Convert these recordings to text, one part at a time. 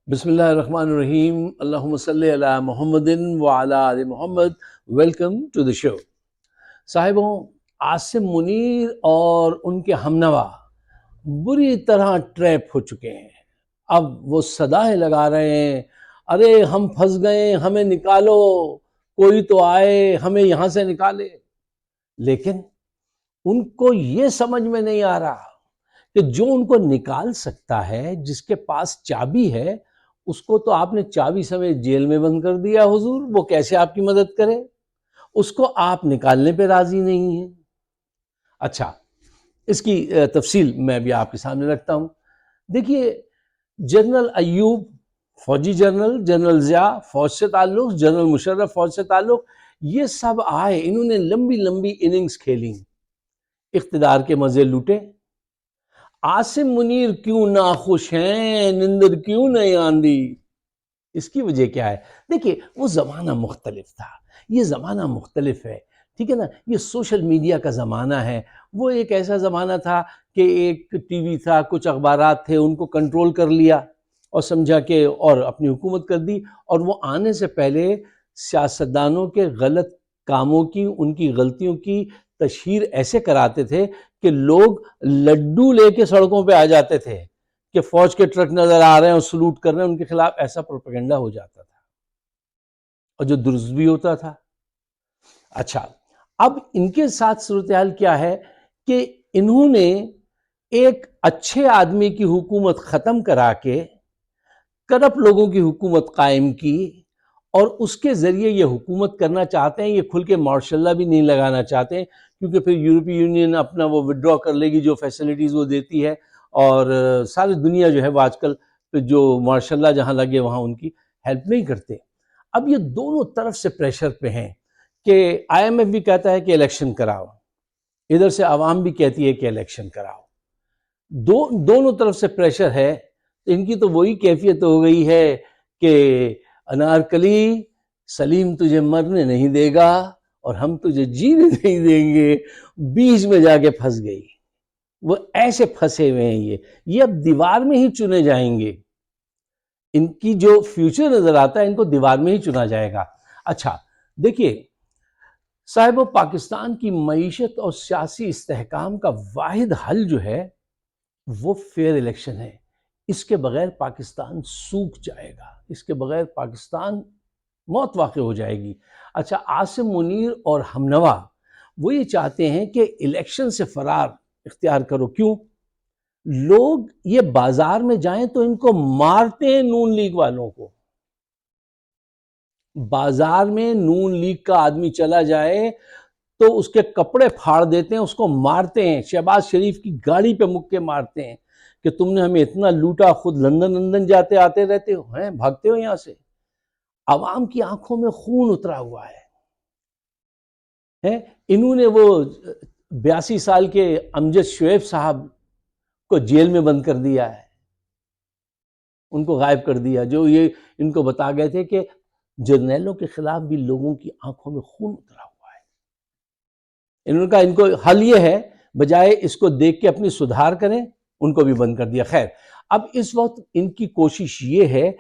بسم اللہ الرحمن الرحیم، اللہم صلی علی محمد وعلی آل محمد۔ ویلکم ٹو دی شو۔ صاحبوں، عاصم منیر اور ان کے ہمنوا بری طرح ٹریپ ہو چکے ہیں۔ اب وہ صدایں لگا رہے ہیں، ارے ہم پھنس گئے، ہمیں نکالو، کوئی تو آئے ہمیں یہاں سے نکالے۔ لیکن ان کو یہ سمجھ میں نہیں آ رہا کہ جو ان کو نکال سکتا ہے، جس کے پاس چابی ہے، اس کو تو آپ نے چابی سمیت جیل میں بند کر دیا حضور، وہ کیسے آپ کی مدد کرے؟ اس کو آپ نکالنے پہ راضی نہیں ہیں۔ اچھا، اس کی تفصیل میں بھی آپ کے سامنے رکھتا ہوں۔ دیکھیے، جنرل ایوب فوجی جنرل، جنرل ضیاء فوج سے تعلق، جنرل مشرف فوج سے تعلق، یہ سب آئے، انہوں نے لمبی لمبی اننگز کھیلی، اقتدار کے مزے لوٹے۔ عاصم منیر کیوں ناخوش ہیں، نندر کیوں نہیں آندی؟ اس کی وجہ کیا ہے؟ دیکھیے، وہ زمانہ مختلف تھا، یہ زمانہ مختلف ہے، ٹھیک ہے نا؟ یہ سوشل میڈیا کا زمانہ ہے۔ وہ ایک ایسا زمانہ تھا کہ ایک ٹی وی تھا، کچھ اخبارات تھے، ان کو کنٹرول کر لیا اور سمجھا کہ اور اپنی حکومت کر دی، اور وہ آنے سے پہلے سیاستدانوں کے غلط کاموں کی، ان کی غلطیوں کی تشہیر ایسے کراتے تھے کہ لوگ لڈو لے کے سڑکوں پہ آ جاتے تھے کہ فوج کے ٹرک نظر آ رہے ہیں اور سلوٹ کر رہے ہیں، ان کے خلاف ایسا پروپیگنڈا ہو جاتا تھا، اور جو درست بھی ہوتا تھا۔ اچھا، اب ان کے ساتھ صورتحال کیا ہے کہ انہوں نے ایک اچھے آدمی کی حکومت ختم کرا کے کرپٹ لوگوں کی حکومت قائم کی، اور اس کے ذریعے یہ حکومت کرنا چاہتے ہیں۔ یہ کھل کے مارشل لا بھی نہیں لگانا چاہتے، کیونکہ پھر یورپی یونین اپنا وہ وڈرا کر لے گی جو فیسلٹیز وہ دیتی ہے، اور ساری دنیا جو ہے وہ آج کل جو مارشل لا جہاں لگے وہاں ان کی ہیلپ نہیں کرتے۔ اب یہ دونوں طرف سے پریشر پہ ہیں کہ آئی ایم ایف بھی کہتا ہے کہ الیکشن کراؤ، ادھر سے عوام بھی کہتی ہے کہ الیکشن کراؤ، دونوں طرف سے پریشر ہے۔ ان کی تو وہی کیفیت ہو گئی ہے کہ انارکلی، سلیم تجھے مرنے نہیں دے گا اور ہم تجھے جینے نہیں دیں گے، بیچ میں جا کے پھنس گئی۔ وہ ایسے پھنسے ہوئے ہیں، یہ اب دیوار میں ہی چنے جائیں گے۔ ان کی جو فیوچر نظر آتا ہے، ان کو دیوار میں ہی چنا جائے گا۔ اچھا دیکھیے صاحبو، پاکستان کی معیشت اور سیاسی استحکام کا واحد حل جو ہے وہ فیئر الیکشن ہے۔ اس کے بغیر پاکستان سوکھ جائے گا، اس کے بغیر پاکستان موت واقع ہو جائے گی۔ اچھا، عاصم منیر اور ہمنوا وہ یہ چاہتے ہیں کہ الیکشن سے فرار اختیار کرو۔ کیوں؟ لوگ یہ بازار میں جائیں تو ان کو مارتے ہیں، نون لیگ والوں کو۔ بازار میں نون لیگ کا آدمی چلا جائے تو اس کے کپڑے پھاڑ دیتے ہیں، اس کو مارتے ہیں، شہباز شریف کی گاڑی پہ مکے مارتے ہیں کہ تم نے ہمیں اتنا لوٹا، خود لندن جاتے آتے رہتے ہو، ہیں بھاگتے ہو یہاں سے۔ عوام کی آنکھوں میں خون اترا ہوا ہے۔ انہوں نے وہ 82 سال کے امجد شعیب صاحب کو جیل میں بند کر دیا ہے، ان کو غائب کر دیا، جو یہ ان کو بتا گئے تھے کہ جرنیلوں کے خلاف بھی لوگوں کی آنکھوں میں خون اترا ہوا ہے۔ انہوں نے کہا ان کو حل یہ ہے، بجائے اس کو دیکھ کے اپنی سدھار کریں، ان کو بھی بند کر دیا۔ خیر، اب اس وقت ان کی کوشش یہ ہے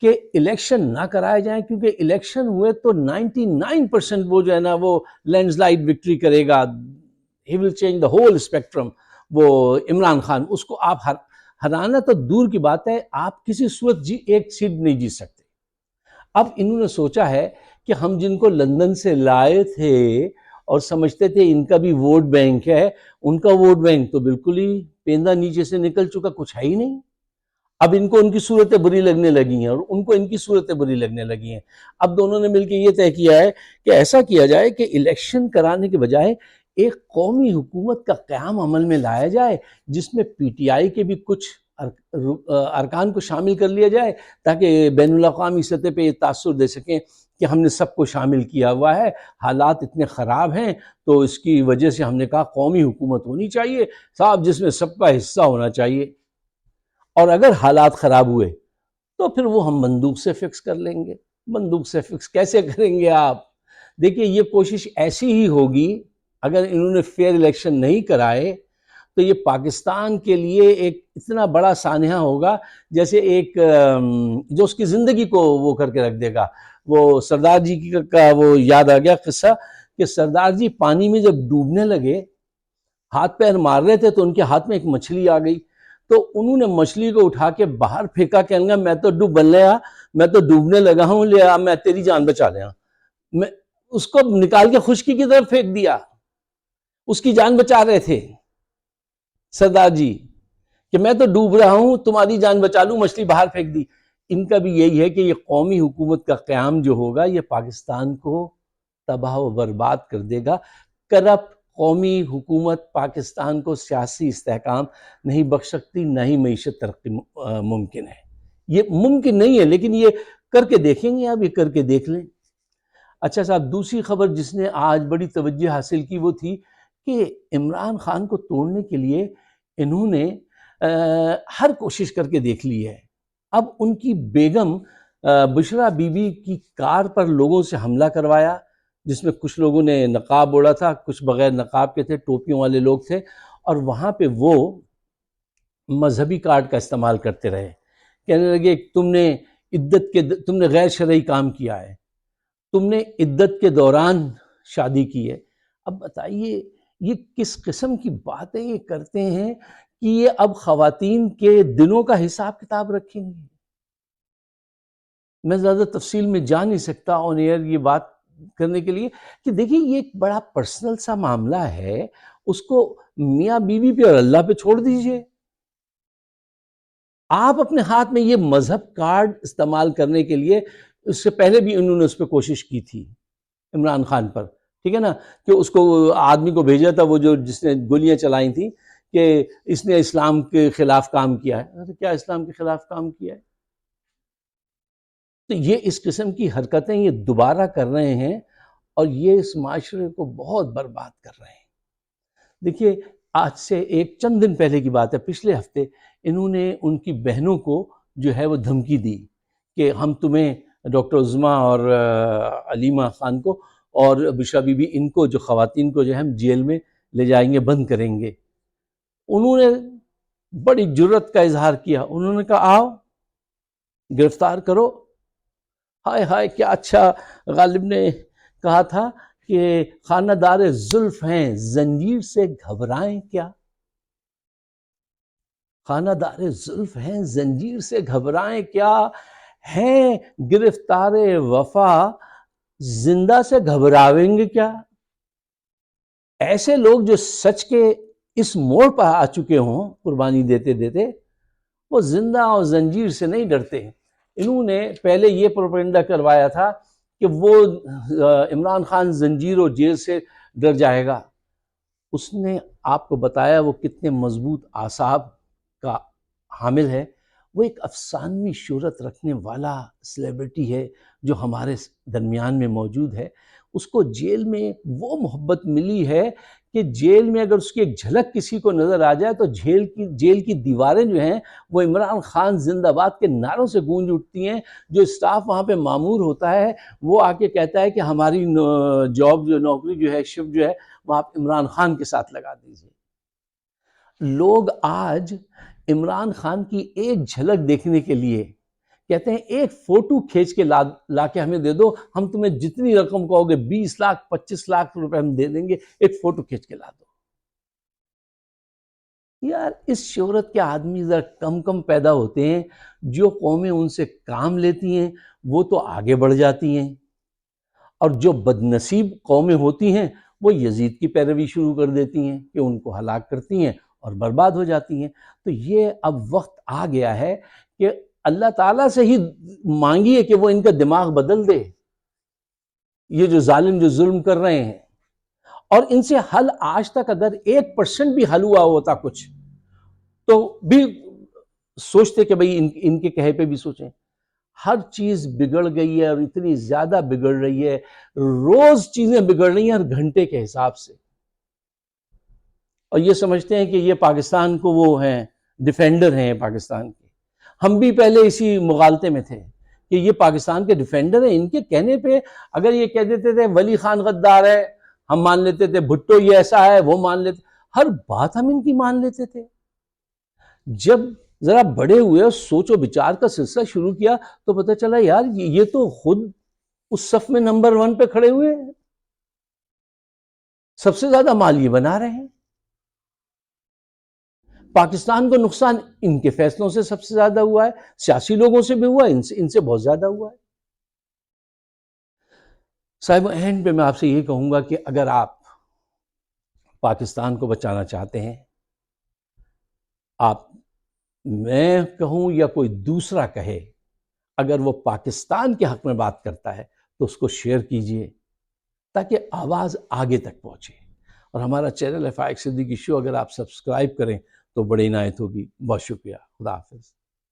کہ الیکشن نہ کرائے جائیں، کیونکہ الیکشن ہوئے تو 99% وہ جو ہے نا وہ لینڈ سلائیڈ وکٹری کرے گا، he will change the whole spectrum. وہ عمران خان، اس کو آپ ہرانا تو دور کی بات ہے، آپ کسی صورت ایک سیٹ نہیں جیت سکتے۔ اب انہوں نے سوچا ہے کہ ہم جن کو لندن سے لائے تھے اور سمجھتے تھے ان کا بھی ووٹ بینک ہے، ان کا ووٹ بینک تو بالکل ہی پیندا نیچے سے نکل چکا، کچھ ہے ہی نہیں۔ اب ان کو ان کی صورتیں بری لگنے لگی ہیں، اور ان کو ان کی صورتیں بری لگنے لگی ہیں۔ اب دونوں نے مل کے یہ طے کیا ہے کہ ایسا کیا جائے کہ الیکشن کرانے کے بجائے ایک قومی حکومت کا قیام عمل میں لایا جائے، جس میں پی ٹی آئی کے بھی کچھ ارکان کو شامل کر لیا جائے، تاکہ بین الاقوامی سطح پہ یہ تاثر دے سکیں کہ ہم نے سب کو شامل کیا ہوا ہے، حالات اتنے خراب ہیں تو اس کی وجہ سے ہم نے کہا قومی حکومت ہونی چاہیے صاحب، جس میں سب کا حصہ ہونا چاہیے، اور اگر حالات خراب ہوئے تو پھر وہ ہم بندوق سے فکس کر لیں گے۔ بندوق سے فکس کیسے کریں گے آپ؟ دیکھیے، یہ کوشش ایسی ہی ہوگی اگر انہوں نے فیئر الیکشن نہیں کرائے، تو یہ پاکستان کے لیے ایک اتنا بڑا سانحہ ہوگا جیسے ایک جو اس کی زندگی کو وہ کر کے رکھ دے گا. وہ سردار جی کا وہ یاد آ گیا قصہ کہ سردار جی پانی میں جب ڈوبنے لگے، ہاتھ پیر مار رہے تھے تو ان کے ہاتھ میں ایک مچھلی آ گئی، تو انہوں نے مچھلی کو اٹھا کے باہر پھینکا، کہنے لگا میں تو ڈوبنے لگا ہوں، لیا میں تیری جان بچا لیا. میں اس کو نکال کے خشکی کی طرف پھینک دیا. اس کی جان بچا رہے تھے سردار جی کہ میں تو ڈوب رہا ہوں، تمہاری جان بچا لوں، مچھلی باہر پھینک دی. ان کا بھی یہی ہے کہ یہ قومی حکومت کا قیام جو ہوگا یہ پاکستان کو تباہ و برباد کر دے گا. کرپٹ قومی حکومت پاکستان کو سیاسی استحکام نہیں بخش سکتی، نہ ہی معیشت ترقی ممکن ہے. یہ ممکن نہیں ہے، لیکن یہ کر کے دیکھیں گے، آپ یہ کر کے دیکھ لیں. اچھا صاحب، دوسری خبر جس نے آج بڑی توجہ حاصل کی وہ تھی کہ عمران خان کو توڑنے کے لیے انہوں نے ہر کوشش کر کے دیکھ لی ہے. اب ان کی بیگم بشرا بی بی کی کار پر لوگوں سے حملہ کروایا، جس میں کچھ لوگوں نے نقاب اوڑھا تھا، کچھ بغیر نقاب کے تھے، ٹوپیوں والے لوگ تھے، اور وہاں پہ وہ مذہبی کارڈ کا استعمال کرتے رہے. کہنے لگے تم نے غیر شرعی کام کیا ہے، تم نے عدت کے دوران شادی کی ہے. اب بتائیے یہ کس قسم کی باتیں یہ کرتے ہیں کہ یہ اب خواتین کے دنوں کا حساب کتاب رکھیں گے. میں زیادہ تفصیل میں جا نہیں سکتا آن ایئر یہ بات کرنے کے لیے کہ دیکھیں یہ ایک بڑا پرسنل سا معاملہ ہے، اس کو میاں بیوی پہ اور اللہ پہ چھوڑ دیجئے. آپ اپنے ہاتھ میں یہ مذہب کارڈ استعمال کرنے کے لیے، اس سے پہلے بھی انہوں نے اس پہ کوشش کی تھی عمران خان پر، ٹھیک ہے نا، کہ اس کو آدمی کو بھیجا تھا وہ جس نے گولیاں چلائی تھیں کہ اس نے اسلام کے خلاف کام کیا ہے. کیا اسلام کے خلاف کام کیا ہے؟ تو یہ اس قسم کی حرکتیں یہ دوبارہ کر رہے ہیں اور یہ اس معاشرے کو بہت برباد کر رہے ہیں. دیکھیے آج سے ایک چند دن پہلے کی بات ہے، پچھلے ہفتے انہوں نے ان کی بہنوں کو جو ہے وہ دھمکی دی کہ ہم تمہیں ڈاکٹر عظمیٰ اور علیمہ خان کو اور بشرا بی بی ان کو جو خواتین کو جو ہے ہم جیل میں لے جائیں گے، بند کریں گے. انہوں نے بڑی جرت کا اظہار کیا، انہوں نے کہا آؤ گرفتار کرو. ہائے ہائے کیا اچھا غالب نے کہا تھا کہ خانہ دار زلف ہیں زنجیر سے گھبرائیں کیا. خانہ دار زلف ہیں زنجیر سے گھبرائیں کیا، ہیں گرفتار وفا زندہ سے گھبراویں گے کیا. ایسے لوگ جو سچ کے اس موڑ پر آ چکے ہوں قربانی دیتے دیتے، وہ زندہ اور زنجیر سے نہیں ڈرتے. انہوں نے پہلے یہ پروپیگنڈا کروایا تھا کہ وہ عمران خان زنجیر اور جیل سے ڈر جائے گا. اس نے آپ کو بتایا وہ کتنے مضبوط اعصاب کا حامل ہے. وہ ایک افسانوی شہرت رکھنے والا سیلیبریٹی ہے جو ہمارے درمیان میں موجود ہے. اس کو جیل میں وہ محبت ملی ہے کہ جیل میں اگر اس کی ایک جھلک کسی کو نظر آ جائے تو جیل کی دیواریں جو ہیں وہ عمران خان زندہ باد کے نعروں سے گونج اٹھتی ہیں. جو اسٹاف وہاں پہ مامور ہوتا ہے وہ آ کے کہتا ہے کہ ہماری نوکری جو ہے، شفٹ جو ہے وہ آپ عمران خان کے ساتھ لگا دیجیے. لوگ آج عمران خان کی ایک جھلک دیکھنے کے لیے کہتے ہیں ایک فوٹو کھینچ کے لا کے ہمیں دے دو، ہم تمہیں جتنی رقم کہو گے 20 لاکھ 25 لاکھ روپے ہم دے دیں گے، ایک فوٹو کھینچ کے لا دو. یار اس شہرت کے آدمی ذرا کم پیدا ہوتے ہیں. جو قومیں ان سے کام لیتی ہیں وہ تو آگے بڑھ جاتی ہیں، اور جو بدنصیب قومیں ہوتی ہیں وہ یزید کی پیروی شروع کر دیتی ہیں کہ ان کو ہلاک کرتی ہیں اور برباد ہو جاتی ہیں. تو یہ اب وقت آ گیا ہے کہ اللہ تعالیٰ سے ہی مانگیے کہ وہ ان کا دماغ بدل دے، یہ جو ظالم جو ظلم کر رہے ہیں. اور ان سے حل آج تک اگر 1% بھی حل ہوا ہوتا کچھ تو بھی سوچتے کہ بھئی ان کے کہے پہ بھی سوچیں. ہر چیز بگڑ گئی ہے اور اتنی زیادہ بگڑ رہی ہے، روز چیزیں بگڑ رہی ہیں ہر گھنٹے کے حساب سے. اور یہ سمجھتے ہیں کہ یہ پاکستان کو وہ ہیں ڈیفینڈر ہیں پاکستان کے. ہم بھی پہلے اسی مغالطے میں تھے کہ یہ پاکستان کے ڈیفینڈر ہیں. ان کے کہنے پہ اگر یہ کہہ دیتے تھے ولی خان غدار ہے ہم مان لیتے تھے، بھٹو یہ ایسا ہے وہ مان لیتے. ہر بات ہم ان کی مان لیتے تھے. جب ذرا بڑے ہوئے سوچ و بچار کا سلسلہ شروع کیا تو پتہ چلا یار یہ تو خود اس صف میں نمبر 1 پہ کھڑے ہوئے ہیں، سب سے زیادہ مال یہ بنا رہے ہیں. پاکستان کو نقصان ان کے فیصلوں سے سب سے زیادہ ہوا ہے، سیاسی لوگوں سے بھی ہوا ہے، ان سے بہت زیادہ ہوا ہے. صاحب اینڈ پہ میں آپ سے یہ کہوں گا کہ اگر آپ پاکستان کو بچانا چاہتے ہیں، آپ میں کہوں یا کوئی دوسرا کہے، اگر وہ پاکستان کے حق میں بات کرتا ہے تو اس کو شیئر کیجئے تاکہ آواز آگے تک پہنچے. اور ہمارا چینل ہے فائق صدیقی شو اگر آپ سبسکرائب کریں تو بڑی عنایت ہوگی. بہت شکریہ. خدا حافظ.